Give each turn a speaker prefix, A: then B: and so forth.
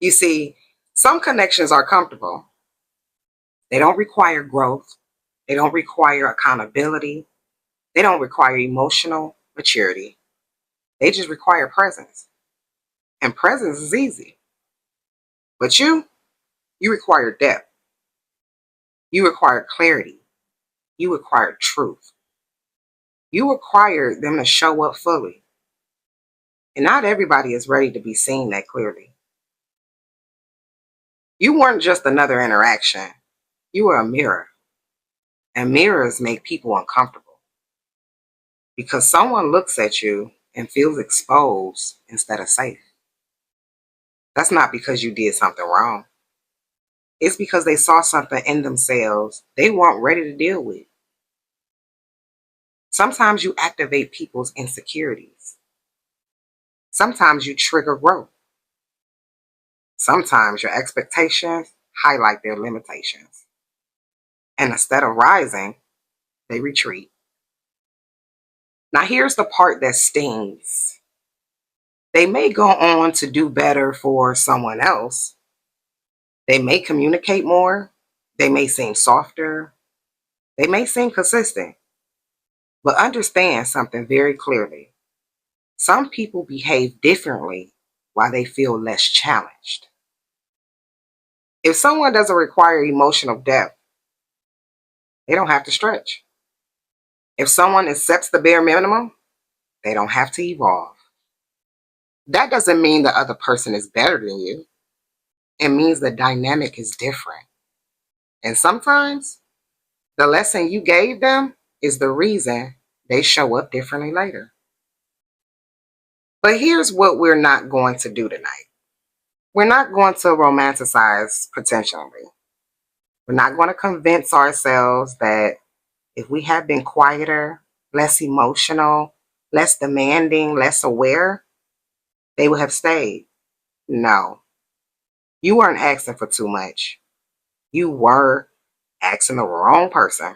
A: You see, some connections are comfortable. They don't require growth. They don't require accountability. They don't require emotional maturity. They just require presence. And presence is easy. But you require depth. You require clarity. You require truth. You require them to show up fully. And not everybody is ready to be seen that clearly. You weren't just another interaction. You were a mirror. And mirrors make people uncomfortable because someone looks at you and feels exposed instead of safe. That's not because you did something wrong. It's because they saw something in themselves they weren't ready to deal with. Sometimes you activate people's insecurities. Sometimes you trigger growth. Sometimes your expectations highlight their limitations. And instead of rising, they retreat. Now, here's the part that stings. They may go on to do better for someone else. They may communicate more. They may seem softer. They may seem consistent. But understand something very clearly. Some people behave differently while they feel less challenged. If someone doesn't require emotional depth, they don't have to stretch. If someone accepts the bare minimum, they don't have to evolve. That doesn't mean the other person is better than you. It means the dynamic is different. And sometimes the lesson you gave them is the reason they show up differently later. But here's what we're not going to do tonight. We're not going to romanticize potentially. We're not going to convince ourselves that if we had been quieter, less emotional, less demanding, less aware, they would have stayed. No, you weren't asking for too much. You were asking the wrong person.